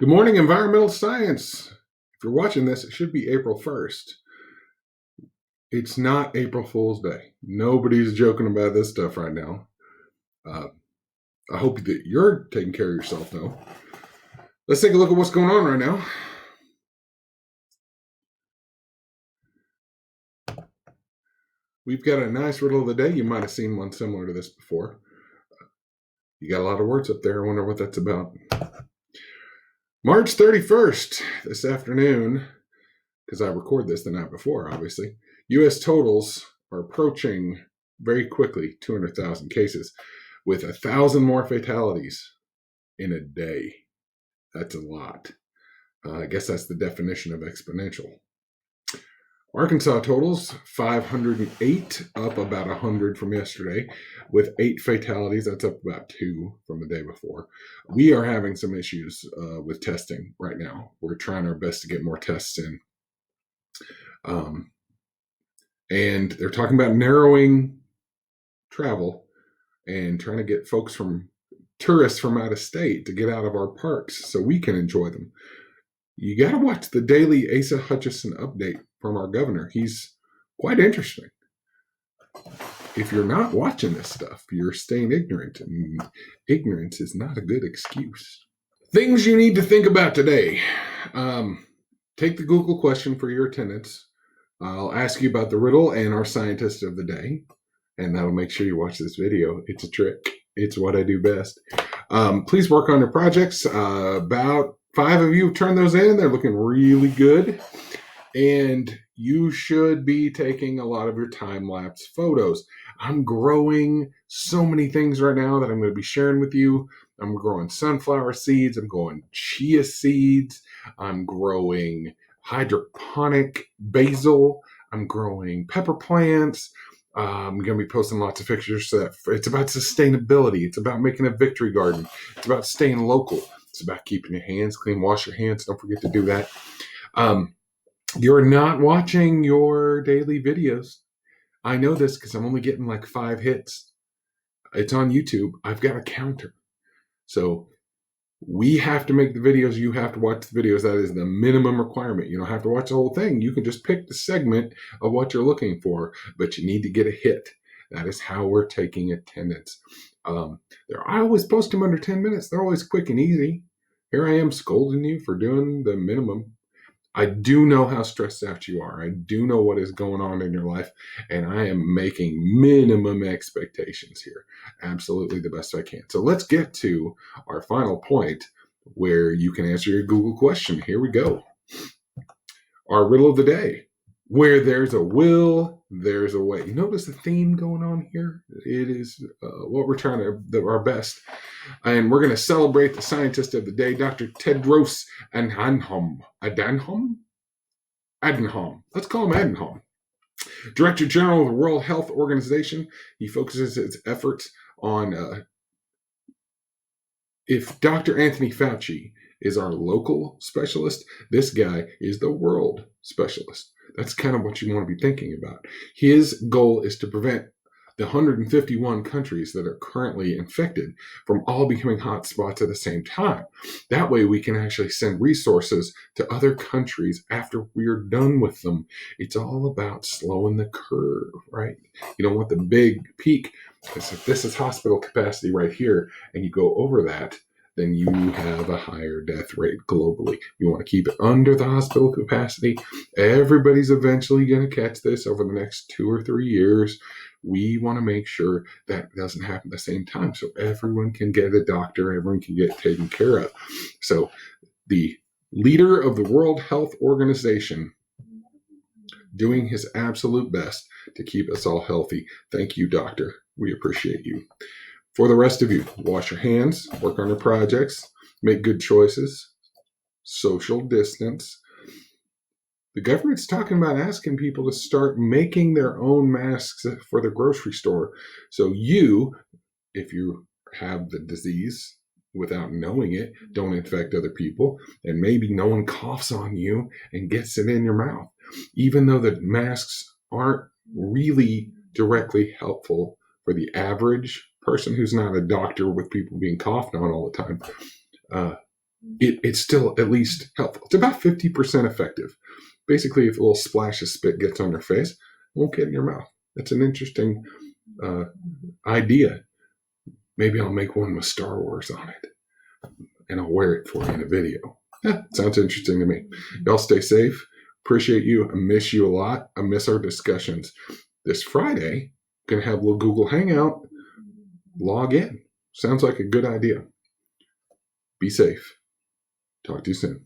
Good morning, environmental science. If you're watching this, it should be April 1st. It's not April Fool's Day. Nobody's joking about this stuff right now. I hope that you're taking care of yourself, though. Let's take a look at what's going on right now. We've got a nice riddle of the day. You might have seen one similar to this before. You got a lot of words up there. I wonder what that's about. March 31st, this afternoon, because I record this the night before, obviously, U.S. totals are approaching very quickly 200,000 cases with 1,000 more fatalities in a day. That's a lot. I guess that's the definition of exponential. Arkansas totals 508, up about 100 from yesterday, with 8 fatalities. That's up about 2 from the day before. We are having some issues with testing right now. We're trying our best to get more tests in. And they're talking about narrowing travel and trying to get tourists from out of state to get out of our parks so we can enjoy them. You got to watch the daily Asa Hutchinson update from our governor. He's quite interesting. If you're not watching this stuff, you're staying ignorant, and ignorance is not a good excuse. Things you need to think about today. Take the Google question for your attendance. I'll ask you about the riddle and our scientist of the day, and that'll make sure you watch this video. It's a trick. It's what I do best. Please work on your projects. About 5 of you have turned those in. They're looking really good. And you should be taking a lot of your time-lapse photos. I'm growing so many things right now that I'm going to be sharing with you. I'm growing sunflower seeds. I'm growing chia seeds. I'm growing hydroponic basil. I'm growing pepper plants. I'm going to be posting lots of pictures. It's about sustainability. It's about making a victory garden. It's about staying local. It's about keeping your hands clean. Wash your hands. Don't forget to do that. You're not watching your daily videos. I know this because I'm only getting like 5 hits. It's on YouTube. I've got a counter. So we have to make the videos. You have to watch the videos. That is the minimum requirement. You don't have to watch the whole thing. You can just pick the segment of what you're looking for, but you need to get a hit. That is how we're taking attendance. I always post them under 10 minutes. They're always quick and easy. Here I am scolding you for doing the minimum. I do know how stressed out you are. I do know what is going on in your life, and I am making minimum expectations here. Absolutely the best I can. So let's get to our final point where you can answer your Google question. Here we go. Our riddle of the day. Where there's a will, there's a way. You notice the theme going on here? It is what we're trying to do our best. And we're going to celebrate the scientist of the day, Dr. Tedros Adhanom. Adhanom. Let's call him Adhanom. Director General of the World Health Organization. He focuses his efforts on if Dr. Anthony Fauci is our local specialist, this guy is the world specialist. That's kind of what you want to be thinking about. His goal is to prevent the 151 countries that are currently infected from all becoming hotspots at the same time. That way we can actually send resources to other countries after we're done with them. It's all about slowing the curve, right? You don't want the big peak. Because if this is hospital capacity right here and you go over that, then you have a higher death rate globally. You want to keep it under the hospital capacity. Everybody's eventually going to catch this over the next 2 or 3 years. We want to make sure that doesn't happen at the same time so everyone can get a doctor, everyone can get taken care of. So the leader of the World Health Organization doing his absolute best to keep us all healthy. Thank you, doctor. We appreciate you. For the rest of you, wash your hands, work on your projects, make good choices, social distance. The government's talking about asking people to start making their own masks for the grocery store. So you, if you have the disease without knowing it, don't infect other people. And maybe no one coughs on you and gets it in your mouth. Even though the masks aren't really directly helpful for the average person who's not a doctor with people being coughed on all the time. it's still at least helpful. It's about 50% effective. Basically, if a little splash of spit gets on your face, it won't get in your mouth. That's an interesting idea. Maybe I'll make one with Star Wars on it, and I'll wear it for you in a video. Sounds interesting to me. Y'all stay safe. Appreciate you. I miss you a lot. I miss our discussions. This Friday, going to have a little Google Hangout. Log in. Sounds like a good idea. Be safe. Talk to you soon.